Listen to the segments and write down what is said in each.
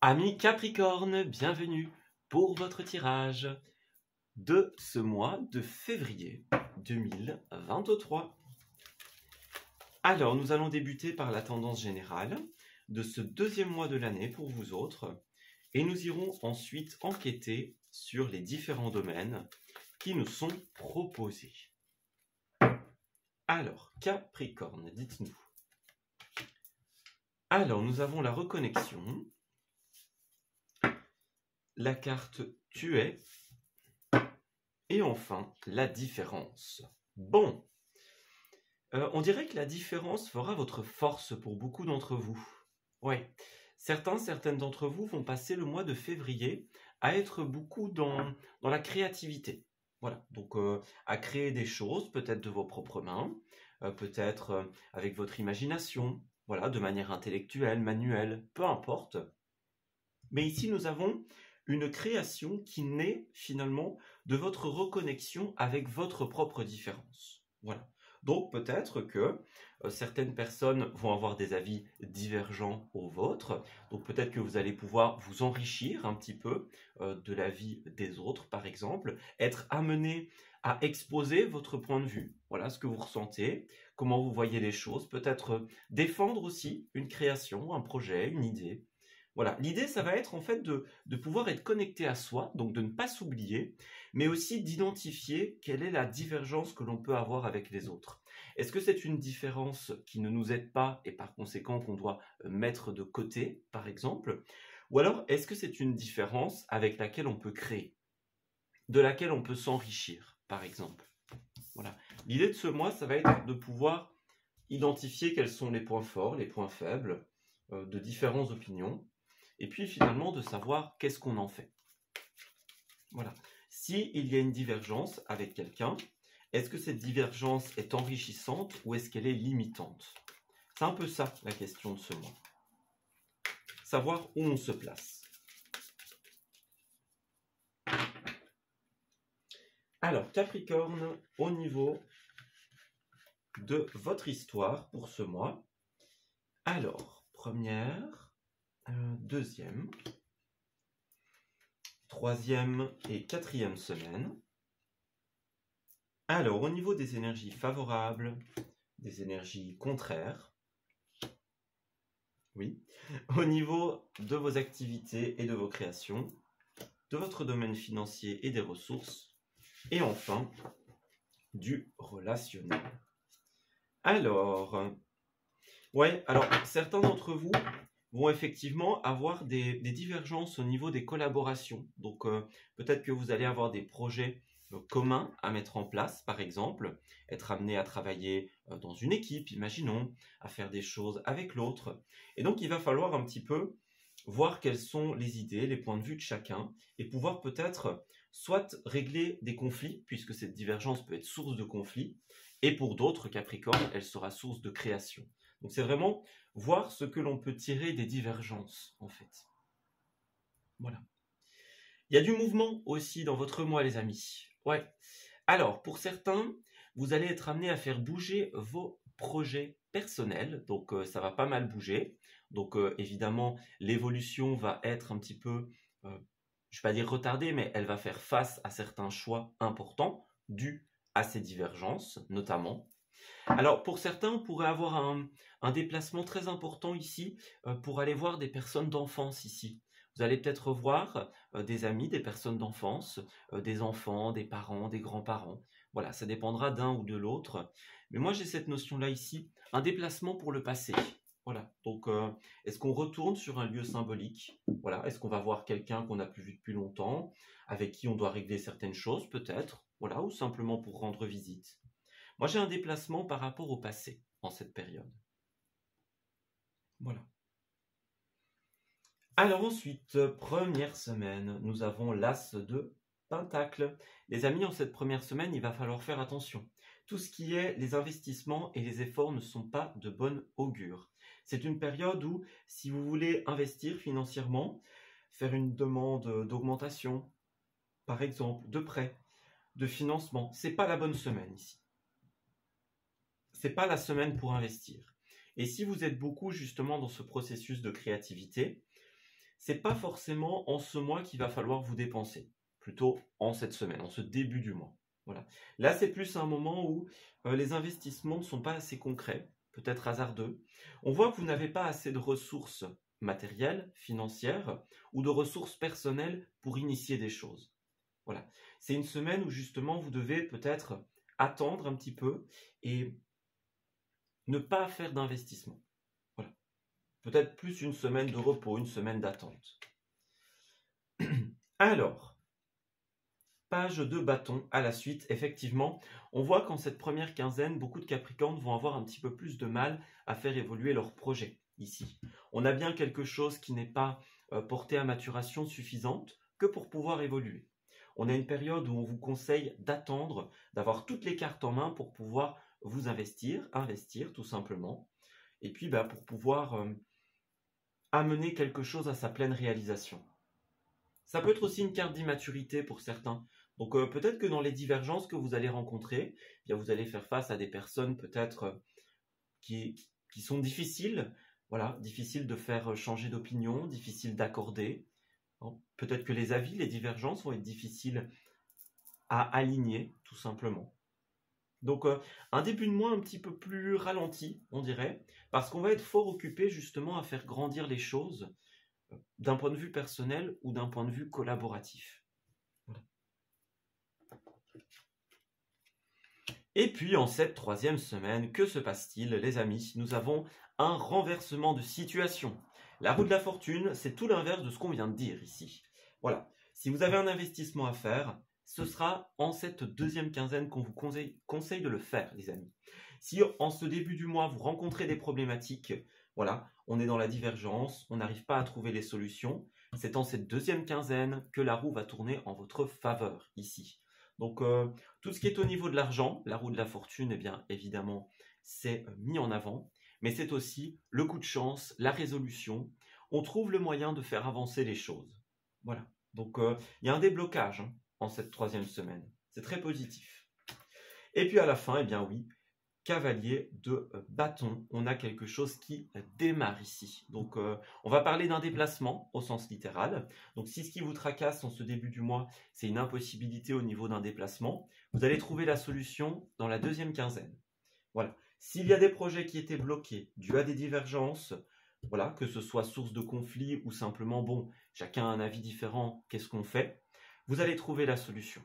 Amis Capricorne, bienvenue pour votre tirage de ce mois de février 2023. Alors, nous allons débuter par la tendance générale de ce deuxième mois de l'année pour vous autres et nous irons ensuite enquêter sur les différents domaines qui nous sont proposés. Alors, Capricorne, dites-nous. Alors, nous avons la reconnexion, la carte tu es, et enfin la différence. Bon, on dirait que la différence fera votre force pour beaucoup d'entre vous. Ouais, certaines d'entre vous vont passer le mois de février à être beaucoup dans la créativité. Voilà, donc à créer des choses, peut-être de vos propres mains, peut-être avec votre imagination, voilà, de manière intellectuelle, manuelle, peu importe. Mais ici, nous avons une création qui naît finalement de votre reconnexion avec votre propre différence. Voilà. Donc peut-être que certaines personnes vont avoir des avis divergents aux vôtres. Donc peut-être que vous allez pouvoir vous enrichir un petit peu de l'avis des autres, par exemple, être amené à exposer votre point de vue. Voilà ce que vous ressentez, comment vous voyez les choses, peut-être défendre aussi une création, un projet, une idée. Voilà, l'idée, ça va être en fait de pouvoir être connecté à soi, donc de ne pas s'oublier, mais aussi d'identifier quelle est la divergence que l'on peut avoir avec les autres. Est-ce que c'est une différence qui ne nous aide pas et par conséquent qu'on doit mettre de côté, par exemple? Ou alors, est-ce que c'est une différence avec laquelle on peut créer, de laquelle on peut s'enrichir, par exemple? Voilà. L'idée de ce mois, ça va être de pouvoir identifier quels sont les points forts, les points faibles de différentes opinions, et puis finalement de savoir qu'est-ce qu'on en fait. Voilà. S'il y a une divergence avec quelqu'un, est-ce que cette divergence est enrichissante ou est-ce qu'elle est limitante? C'est un peu ça la question de ce mois. Savoir où on se place. Alors, Capricorne, au niveau de votre histoire pour ce mois. Alors, première, deuxième, troisième et quatrième semaine. Alors, au niveau des énergies favorables, des énergies contraires, oui, au niveau de vos activités et de vos créations, de votre domaine financier et des ressources, et enfin, du relationnel. Alors, certains d'entre vous vont effectivement avoir des divergences au niveau des collaborations. Donc, peut-être que vous allez avoir des projets communs à mettre en place, par exemple, être amené à travailler dans une équipe, imaginons, à faire des choses avec l'autre. Et donc, il va falloir un petit peu voir quelles sont les idées, les points de vue de chacun, et pouvoir peut-être soit régler des conflits, puisque cette divergence peut être source de conflits, et pour d'autres, Capricorne, elle sera source de création. Donc c'est vraiment voir ce que l'on peut tirer des divergences, en fait. Voilà. Il y a du mouvement aussi dans votre mois, les amis. Ouais. Alors, pour certains, vous allez être amené à faire bouger vos projets personnels. Donc, ça va pas mal bouger. Donc, évidemment, l'évolution va être un petit peu, je ne vais pas dire retardée, mais elle va faire face à certains choix importants dus à ces divergences, notamment. Alors, pour certains, on pourrait avoir un déplacement très important ici pour aller voir des personnes d'enfance ici. Vous allez peut-être voir des amis, des personnes d'enfance, des enfants, des parents, des grands-parents. Voilà, ça dépendra d'un ou de l'autre. Mais moi, j'ai cette notion-là ici, un déplacement pour le passé. Voilà, donc est-ce qu'on retourne sur un lieu symbolique? Voilà, est-ce qu'on va voir quelqu'un qu'on n'a plus vu depuis longtemps, avec qui on doit régler certaines choses peut-être, voilà, ou simplement pour rendre visite? Moi, j'ai un déplacement par rapport au passé en cette période. Voilà. Alors ensuite, première semaine, nous avons l'As de Pentacle. Les amis, en cette première semaine, il va falloir faire attention. Tout ce qui est les investissements et les efforts ne sont pas de bonne augure. C'est une période où, si vous voulez investir financièrement, faire une demande d'augmentation, par exemple, de prêt, de financement, c'est pas la bonne semaine ici. C'est pas la semaine pour investir. Et si vous êtes beaucoup justement dans ce processus de créativité, c'est pas forcément en ce mois qu'il va falloir vous dépenser, plutôt en cette semaine, en ce début du mois. Voilà. Là, c'est plus un moment où les investissements ne sont pas assez concrets, peut-être hasardeux. On voit que vous n'avez pas assez de ressources matérielles, financières, ou de ressources personnelles pour initier des choses. Voilà. C'est une semaine où justement vous devez peut-être attendre un petit peu et ne pas faire d'investissement. Voilà. Peut-être plus une semaine de repos, une semaine d'attente. Alors, page de bâton à la suite, effectivement, on voit qu'en cette première quinzaine, beaucoup de Capricornes vont avoir un petit peu plus de mal à faire évoluer leur projet ici. On a bien quelque chose qui n'est pas porté à maturation suffisante que pour pouvoir évoluer. On a une période où on vous conseille d'attendre, d'avoir toutes les cartes en main pour pouvoir vous investir tout simplement, et puis pour pouvoir amener quelque chose à sa pleine réalisation. Ça peut être aussi une carte d'immaturité pour certains. Donc peut-être que dans les divergences que vous allez rencontrer, bien, vous allez faire face à des personnes peut-être qui sont difficiles, voilà, difficiles de faire changer d'opinion, difficiles d'accorder. Peut-être que les avis, les divergences vont être difficiles à aligner, tout simplement. Donc un début de mois un petit peu plus ralenti, on dirait, parce qu'on va être fort occupé justement à faire grandir les choses d'un point de vue personnel ou d'un point de vue collaboratif. Voilà. Et puis en cette troisième semaine, que se passe-t-il, les amis? Nous avons un renversement de situation. La roue de la fortune, c'est tout l'inverse de ce qu'on vient de dire ici. Voilà. Si vous avez un investissement à faire, ce sera en cette deuxième quinzaine qu'on vous conseille de le faire, les amis. Si en ce début du mois, vous rencontrez des problématiques, voilà, on est dans la divergence, on n'arrive pas à trouver les solutions, c'est en cette deuxième quinzaine que la roue va tourner en votre faveur, ici. Donc, tout ce qui est au niveau de l'argent, la roue de la fortune, eh bien, évidemment, c'est mis en avant, mais c'est aussi le coup de chance, la résolution. On trouve le moyen de faire avancer les choses. Voilà. Donc, il y a un déblocage en cette troisième semaine. C'est très positif. Et puis à la fin, eh bien oui, cavalier de bâton. On a quelque chose qui démarre ici. Donc, on va parler d'un déplacement au sens littéral. Donc, si ce qui vous tracasse en ce début du mois, c'est une impossibilité au niveau d'un déplacement, vous allez trouver la solution dans la deuxième quinzaine. Voilà. S'il y a des projets qui étaient bloqués, dû à des divergences, voilà, que ce soit source de conflit ou simplement, bon, chacun a un avis différent, qu'est-ce qu'on fait? Vous allez trouver la solution.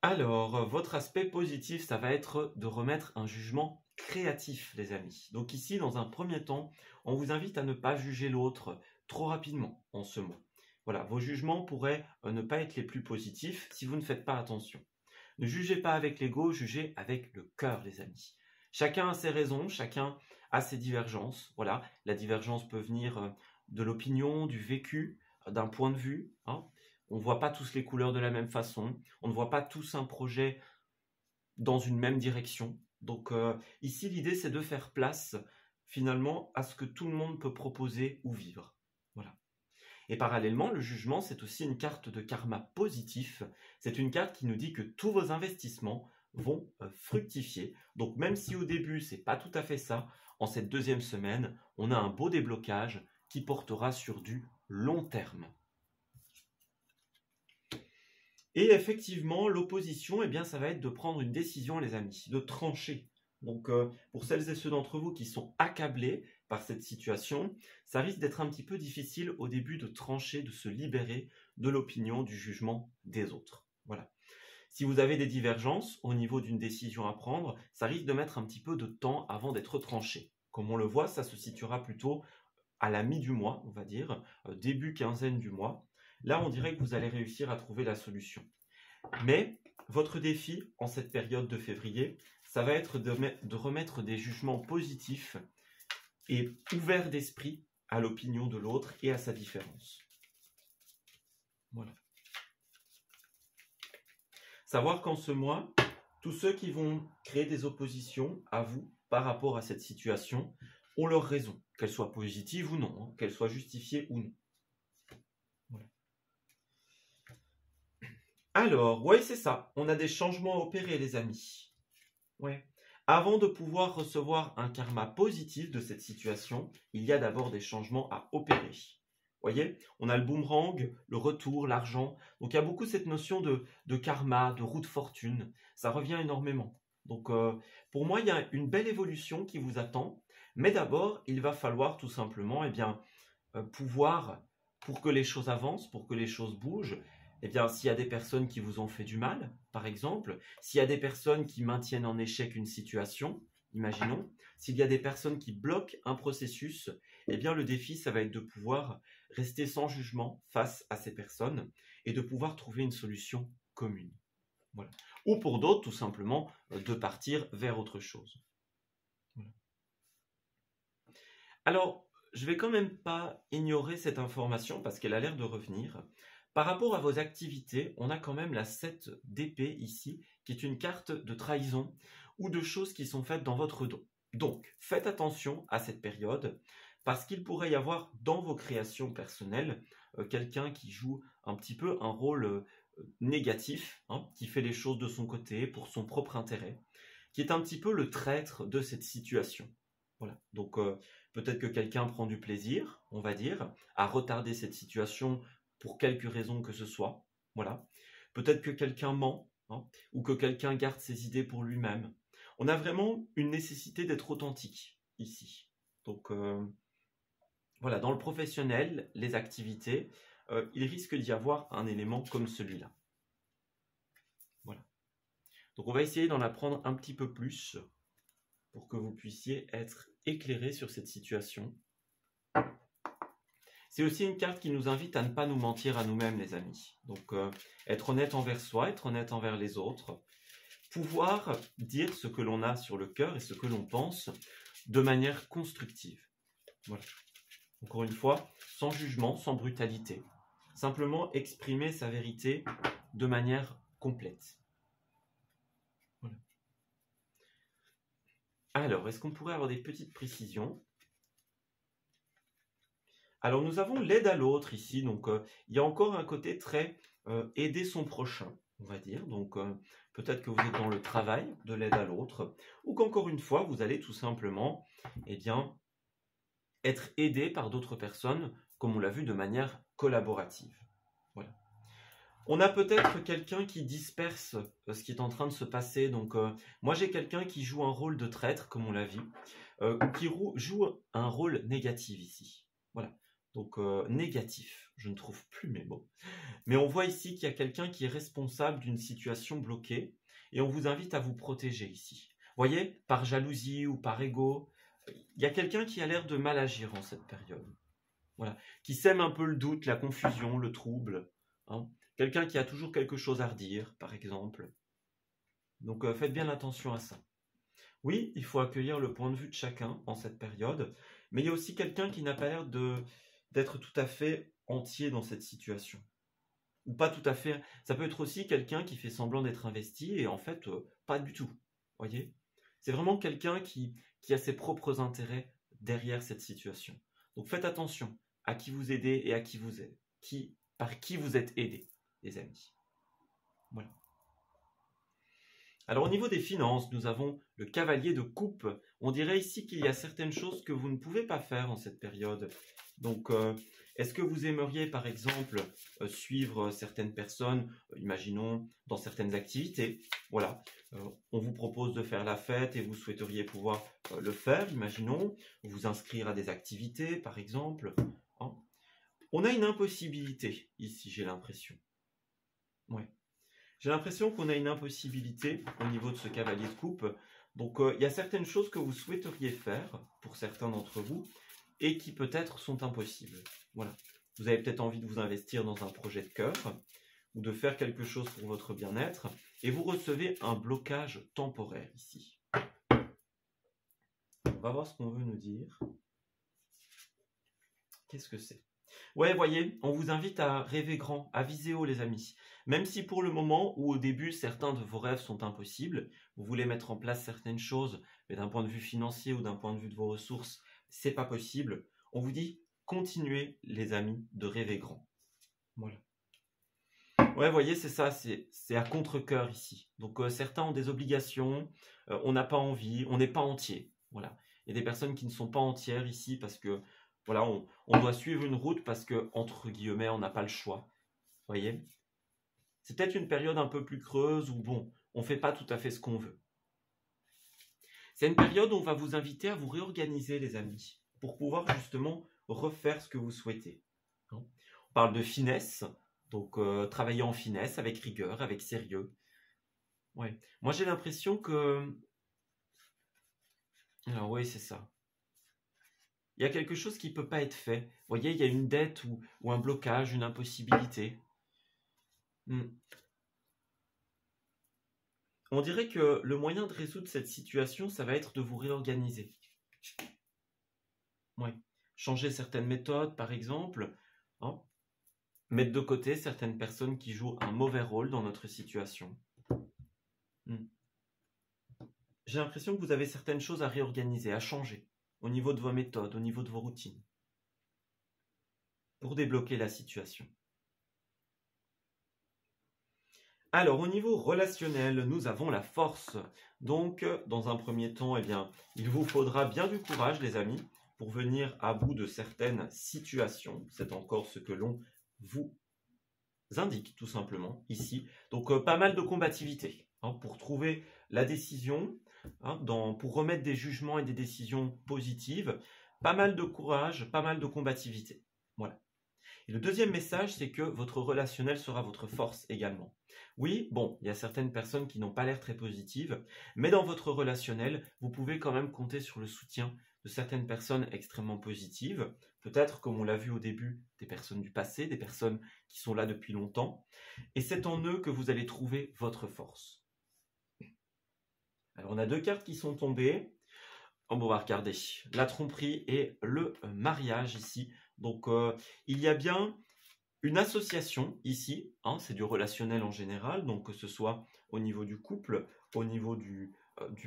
Alors, votre aspect positif, ça va être de remettre un jugement créatif, les amis. Donc ici, dans un premier temps, on vous invite à ne pas juger l'autre trop rapidement en ce mois. Voilà, vos jugements pourraient ne pas être les plus positifs si vous ne faites pas attention. Ne jugez pas avec l'ego, jugez avec le cœur, les amis. Chacun a ses raisons, chacun a ses divergences. Voilà, la divergence peut venir de l'opinion, du vécu, d'un point de vue. On ne voit pas tous les couleurs de la même façon. On ne voit pas tous un projet dans une même direction. Donc ici, l'idée, c'est de faire place finalement à ce que tout le monde peut proposer ou vivre. Voilà. Et parallèlement, le jugement, c'est aussi une carte de karma positif. C'est une carte qui nous dit que tous vos investissements vont fructifier. Donc même si au début, c'est pas tout à fait ça, en cette deuxième semaine, on a un beau déblocage qui portera sur du long terme. Et effectivement, l'opposition, eh bien, ça va être de prendre une décision, les amis, de trancher. Donc, pour celles et ceux d'entre vous qui sont accablés par cette situation, ça risque d'être un petit peu difficile au début de trancher, de se libérer de l'opinion, du jugement des autres. Voilà. Si vous avez des divergences au niveau d'une décision à prendre, ça risque de mettre un petit peu de temps avant d'être tranché. Comme on le voit, ça se situera plutôt à la mi du mois, on va dire, début quinzaine du mois. Là, on dirait que vous allez réussir à trouver la solution. Mais votre défi en cette période de février, ça va être de remettre des jugements positifs et ouverts d'esprit à l'opinion de l'autre et à sa différence. Voilà. Savoir qu'en ce mois, tous ceux qui vont créer des oppositions à vous par rapport à cette situation ont leur raison, qu'elle soit positive ou non, qu'elle soit justifiée ou non. Voilà. Alors, ouais, c'est ça. On a des changements à opérer, les amis. Ouais. Avant de pouvoir recevoir un karma positif de cette situation, il y a d'abord des changements à opérer. Voyez, on a le boomerang, le retour, l'argent. Donc il y a beaucoup cette notion de karma, de roue de fortune. Ça revient énormément. Donc pour moi, il y a une belle évolution qui vous attend. Mais d'abord, il va falloir tout simplement pouvoir, pour que les choses avancent, pour que les choses bougent, s'il y a des personnes qui vous ont fait du mal, par exemple, s'il y a des personnes qui maintiennent en échec une situation, imaginons, s'il y a des personnes qui bloquent un processus, le défi, ça va être de pouvoir rester sans jugement face à ces personnes et de pouvoir trouver une solution commune. Voilà. Ou pour d'autres, tout simplement, de partir vers autre chose. Voilà. Alors, je vais quand même pas ignorer cette information parce qu'elle a l'air de revenir. Par rapport à vos activités, on a quand même la 7 d'épée ici, qui est une carte de trahison ou de choses qui sont faites dans votre dos. Donc, faites attention à cette période parce qu'il pourrait y avoir dans vos créations personnelles quelqu'un qui joue un petit peu un rôle négatif, qui fait les choses de son côté pour son propre intérêt, qui est un petit peu le traître de cette situation. Voilà. Donc, peut-être que quelqu'un prend du plaisir, on va dire, à retarder cette situation pour quelque raison que ce soit. Voilà. Peut-être que quelqu'un ment, ou que quelqu'un garde ses idées pour lui-même. On a vraiment une nécessité d'être authentique ici. Donc, voilà, dans le professionnel, les activités, il risque d'y avoir un élément comme celui-là. Voilà. Donc, on va essayer d'en apprendre un petit peu plus pour que vous puissiez être éclairé sur cette situation. C'est aussi une carte qui nous invite à ne pas nous mentir à nous-mêmes, les amis. Donc, être honnête envers soi, être honnête envers les autres, pouvoir dire ce que l'on a sur le cœur et ce que l'on pense de manière constructive. Voilà. Encore une fois, sans jugement, sans brutalité. Simplement exprimer sa vérité de manière complète. Voilà. Alors, est-ce qu'on pourrait avoir des petites précisions ? Alors, nous avons l'aide à l'autre ici. Donc, il y a encore un côté très aider son prochain, on va dire. Donc, peut-être que vous êtes dans le travail de l'aide à l'autre ou qu'encore une fois, vous allez tout simplement être aidé par d'autres personnes, comme on l'a vu, de manière collaborative. Voilà. On a peut-être quelqu'un qui disperse ce qui est en train de se passer. Donc, moi, j'ai quelqu'un qui joue un rôle de traître, comme on l'a vu, ou qui joue un rôle négatif ici. Voilà. Donc, négatif. Je ne trouve plus mes mots. Mais on voit ici qu'il y a quelqu'un qui est responsable d'une situation bloquée et on vous invite à vous protéger ici. Vous voyez, par jalousie ou par ego, il y a quelqu'un qui a l'air de mal agir en cette période. Voilà. Qui sème un peu le doute, la confusion, le trouble. Quelqu'un qui a toujours quelque chose à redire, par exemple. Donc, faites bien attention à ça. Oui, il faut accueillir le point de vue de chacun en cette période, mais il y a aussi quelqu'un qui n'a pas l'air d'être tout à fait entier dans cette situation. Ou pas tout à fait. Ça peut être aussi quelqu'un qui fait semblant d'être investi et en fait, pas du tout. Voyez ? C'est vraiment quelqu'un qui a ses propres intérêts derrière cette situation. Donc faites attention à qui vous aidez et à qui vous aide. Par qui vous êtes aidé, les amis. Voilà. Alors au niveau des finances, nous avons le cavalier de coupe. On dirait ici qu'il y a certaines choses que vous ne pouvez pas faire en cette période. Donc, est-ce que vous aimeriez par exemple suivre certaines personnes, imaginons dans certaines activités, voilà, on vous propose de faire la fête et vous souhaiteriez pouvoir le faire, imaginons, vous inscrire à des activités par exemple. On a une impossibilité ici, j'ai l'impression. Ouais. J'ai l'impression qu'on a une impossibilité au niveau de ce cavalier de coupe. Donc, il y a certaines choses que vous souhaiteriez faire, pour certains d'entre vous, et qui peut-être sont impossibles. Voilà. Vous avez peut-être envie de vous investir dans un projet de cœur, ou de faire quelque chose pour votre bien-être, et vous recevez un blocage temporaire ici. On va voir ce qu'on veut nous dire. Qu'est-ce que c'est ? Ouais, voyez, on vous invite à rêver grand, à viser haut, les amis. Même si pour le moment où au début certains de vos rêves sont impossibles, vous voulez mettre en place certaines choses, mais d'un point de vue financier ou d'un point de vue de vos ressources, c'est pas possible. On vous dit, continuez, les amis, de rêver grand. Voilà. Ouais, vous voyez, c'est ça, c'est à contre-cœur ici. Donc certains ont des obligations, on n'a pas envie, on n'est pas entier. Voilà. Il y a des personnes qui ne sont pas entières ici parce que voilà, on doit suivre une route parce que, entre guillemets, on n'a pas le choix. Vous voyez? C'est peut-être une période un peu plus creuse où bon, on ne fait pas tout à fait ce qu'on veut. C'est une période où on va vous inviter à vous réorganiser, les amis, pour pouvoir justement refaire ce que vous souhaitez. On parle de finesse, donc travailler en finesse, avec rigueur, avec sérieux. Ouais. Moi, j'ai l'impression que... Alors oui, c'est ça. Il y a quelque chose qui ne peut pas être fait. Vous voyez, il y a une dette ou un blocage, une impossibilité. On dirait que le moyen de résoudre cette situation, ça va être de vous réorganiser. Oui. Changer certaines méthodes, par exemple. Hein. Mettre de côté certaines personnes qui jouent un mauvais rôle dans notre situation. J'ai l'impression que vous avez certaines choses à réorganiser, à changer, au niveau de vos méthodes, au niveau de vos routines, pour débloquer la situation. Alors, au niveau relationnel, nous avons la force. Donc, dans un premier temps, eh bien, il vous faudra bien du courage, les amis, pour venir à bout de certaines situations. C'est encore ce que l'on vous indique, tout simplement, ici. Donc, pas mal de combativité pour trouver la décision, pour remettre des jugements et des décisions positives. Pas mal de courage, pas mal de combativité. Voilà. Et le deuxième message, c'est que votre relationnel sera votre force également. Oui, bon, il y a certaines personnes qui n'ont pas l'air très positives, mais dans votre relationnel, vous pouvez quand même compter sur le soutien de certaines personnes extrêmement positives, peut-être, comme on l'a vu au début, des personnes du passé, des personnes qui sont là depuis longtemps, et c'est en eux que vous allez trouver votre force. Alors, on a deux cartes qui sont tombées. On va regarder la tromperie et le mariage ici. Donc, il y a bien une association ici, c'est du relationnel en général, donc que ce soit au niveau du couple, au niveau du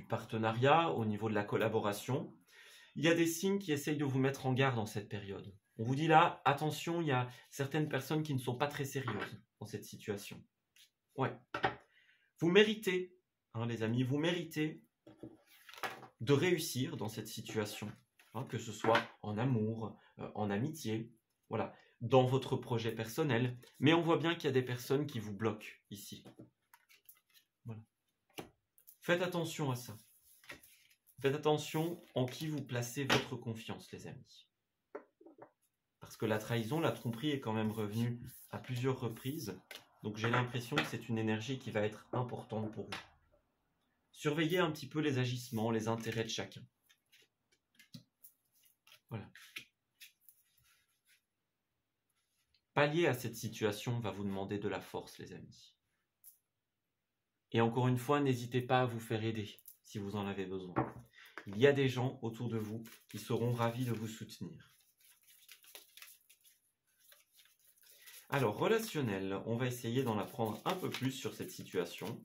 partenariat, au niveau de la collaboration. Il y a des signes qui essayent de vous mettre en garde dans cette période. On vous dit là, attention, il y a certaines personnes qui ne sont pas très sérieuses dans cette situation. Ouais. Vous méritez, les amis, vous méritez de réussir dans cette situation, que ce soit en amour, en amitié, voilà, dans votre projet personnel. Mais on voit bien qu'il y a des personnes qui vous bloquent ici. Voilà. Faites attention à ça. Faites attention en qui vous placez votre confiance, les amis. Parce que la trahison, la tromperie est quand même revenue à plusieurs reprises. Donc j'ai l'impression que c'est une énergie qui va être importante pour vous. Surveillez un petit peu les agissements, les intérêts de chacun. Voilà. Pallier à cette situation va vous demander de la force, les amis. Et encore une fois, n'hésitez pas à vous faire aider si vous en avez besoin. Il y a des gens autour de vous qui seront ravis de vous soutenir. Alors, relationnel, on va essayer d'en apprendre un peu plus sur cette situation.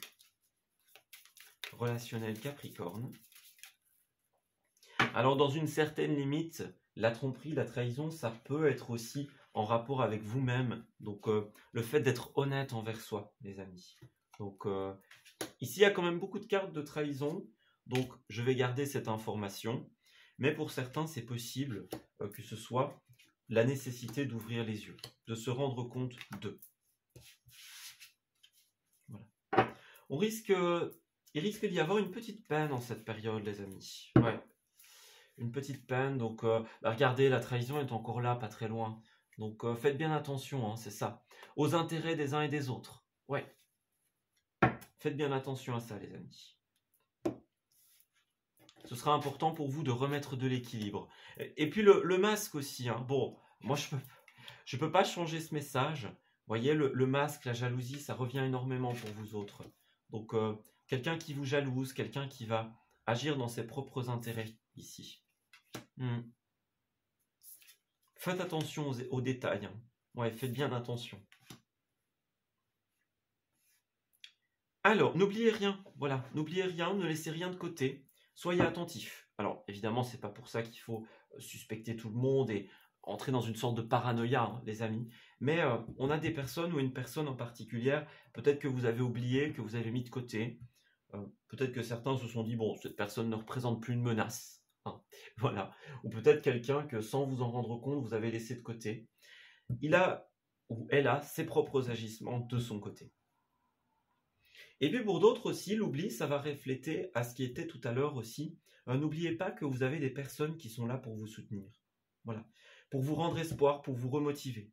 Relationnel Capricorne. Alors, dans une certaine limite, la tromperie, la trahison, ça peut être aussi en rapport avec vous-même. Donc, le fait d'être honnête envers soi, les amis. Donc, ici, il y a quand même beaucoup de cartes de trahison. Donc, je vais garder cette information. Mais pour certains, c'est possible que ce soit la nécessité d'ouvrir les yeux, de se rendre compte d'eux. Voilà. Il risque d'y avoir une petite peine en cette période, les amis. Ouais. Une petite peine. Donc, regardez, la trahison est encore là, pas très loin. Donc, faites bien attention, c'est ça. Aux intérêts des uns et des autres. Ouais. Faites bien attention à ça, les amis. Ce sera important pour vous de remettre de l'équilibre. Et puis le masque aussi. Bon, moi je peux pas changer ce message. Vous voyez, le masque, la jalousie, ça revient énormément pour vous autres. Donc, quelqu'un qui vous jalouse, quelqu'un qui va agir dans ses propres intérêts ici. Faites attention aux détails. Ouais, faites bien attention. Alors, n'oubliez rien. Voilà, n'oubliez rien, ne laissez rien de côté. Soyez attentifs. Alors, évidemment, c'est pas pour ça qu'il faut suspecter tout le monde et entrer dans une sorte de paranoïa, hein, les amis. Mais on a des personnes ou une personne en particulier, peut-être que vous avez oublié, que vous avez mis de côté. Peut-être que certains se sont dit, bon, cette personne ne représente plus une menace. Hein, voilà. Ou peut-être quelqu'un que sans vous en rendre compte, vous avez laissé de côté. Il a ou elle a ses propres agissements de son côté. Et puis pour d'autres aussi, l'oubli, ça va refléter à ce qui était tout à l'heure aussi. N'oubliez pas que vous avez des personnes qui sont là pour vous soutenir. Voilà. Pour vous rendre espoir, pour vous remotiver.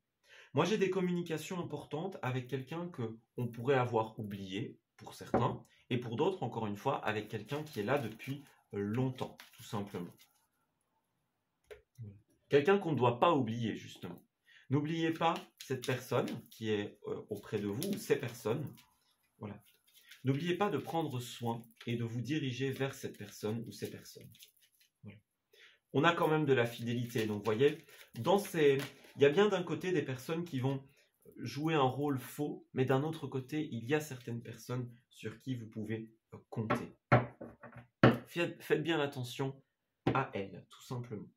Moi, j'ai des communications importantes avec quelqu'un que on pourrait avoir oublié, pour certains, et pour d'autres, encore une fois, avec quelqu'un qui est là depuis longtemps, tout simplement. Quelqu'un qu'on ne doit pas oublier, justement. N'oubliez pas cette personne qui est auprès de vous, ou ces personnes. Voilà. N'oubliez pas de prendre soin et de vous diriger vers cette personne ou ces personnes. Voilà. On a quand même de la fidélité. Donc, vous voyez, il y a bien d'un côté des personnes qui vont jouer un rôle faux, mais d'un autre côté, il y a certaines personnes sur qui vous pouvez compter. Faites bien attention à elles, tout simplement.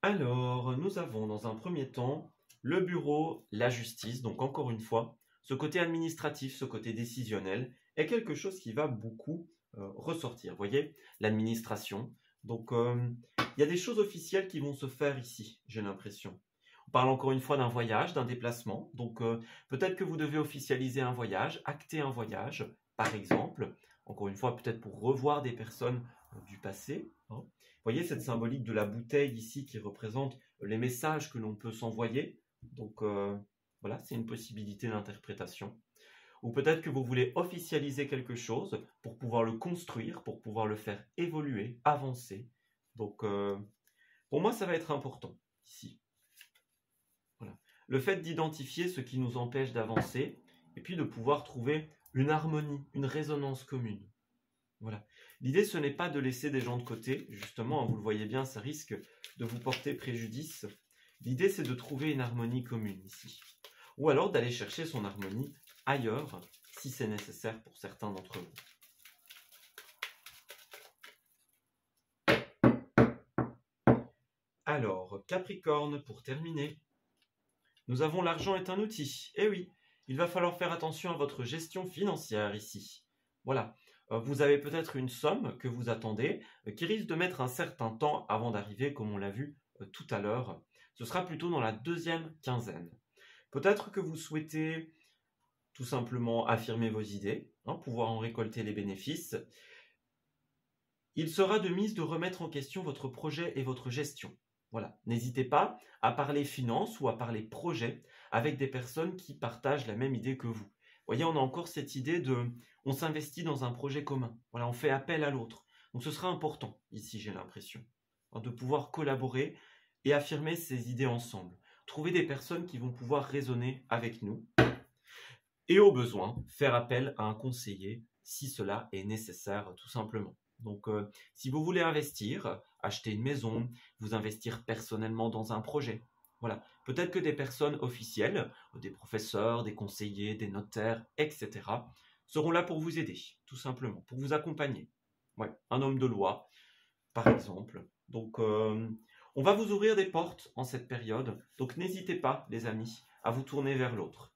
Alors, nous avons dans un premier temps le bureau, la justice. Donc, encore une fois, ce côté administratif, ce côté décisionnel est quelque chose qui va beaucoup ressortir. Vous voyez, l'administration. Donc, il y a des choses officielles qui vont se faire ici, j'ai l'impression. On parle encore une fois d'un voyage, d'un déplacement. Donc, peut-être que vous devez officialiser un voyage, acter un voyage, par exemple. Encore une fois, peut-être pour revoir des personnes du passé. Hein. Vous voyez cette symbolique de la bouteille ici qui représente les messages que l'on peut s'envoyer. Donc, voilà, c'est une possibilité d'interprétation. Ou peut-être que vous voulez officialiser quelque chose pour pouvoir le construire, pour pouvoir le faire évoluer, avancer. Donc, pour moi, ça va être important ici. Voilà. Le fait d'identifier ce qui nous empêche d'avancer et puis de pouvoir trouver une harmonie, une résonance commune. Voilà. L'idée, ce n'est pas de laisser des gens de côté. Justement, vous le voyez bien, ça risque de vous porter préjudice. L'idée, c'est de trouver une harmonie commune ici. Ou alors d'aller chercher son harmonie ailleurs, si c'est nécessaire pour certains d'entre vous. Alors, Capricorne, pour terminer, nous avons l'argent est un outil. Eh oui, il va falloir faire attention à votre gestion financière ici. Voilà. Vous avez peut-être une somme que vous attendez qui risque de mettre un certain temps avant d'arriver, comme on l'a vu tout à l'heure. Ce sera plutôt dans la deuxième quinzaine. Peut-être que vous souhaitez tout simplement affirmer vos idées, hein, pouvoir en récolter les bénéfices. Il sera de mise de remettre en question votre projet et votre gestion. Voilà. N'hésitez pas à parler finances ou à parler projet avec des personnes qui partagent la même idée que vous. Vous voyez, on a encore cette idée de on s'investit dans un projet commun. Voilà, on fait appel à l'autre. Donc ce sera important ici, j'ai l'impression, de pouvoir collaborer et affirmer ces idées ensemble. Trouver des personnes qui vont pouvoir raisonner avec nous et au besoin, faire appel à un conseiller si cela est nécessaire, tout simplement. Donc, si vous voulez investir, acheter une maison, vous investir personnellement dans un projet, voilà. Peut-être que des personnes officielles, des professeurs, des conseillers, des notaires, etc., seront là pour vous aider, tout simplement, pour vous accompagner. Ouais, un homme de loi, par exemple. Donc, on va vous ouvrir des portes en cette période. Donc, n'hésitez pas, les amis, à vous tourner vers l'autre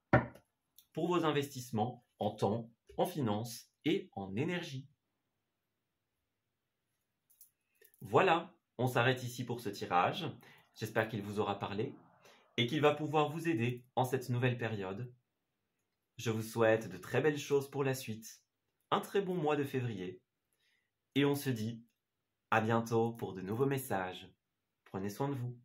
pour vos investissements en temps, en finances et en énergie. Voilà, on s'arrête ici pour ce tirage. J'espère qu'il vous aura parlé et qu'il va pouvoir vous aider en cette nouvelle période. Je vous souhaite de très belles choses pour la suite, un très bon mois de février et on se dit à bientôt pour de nouveaux messages. Prenez soin de vous.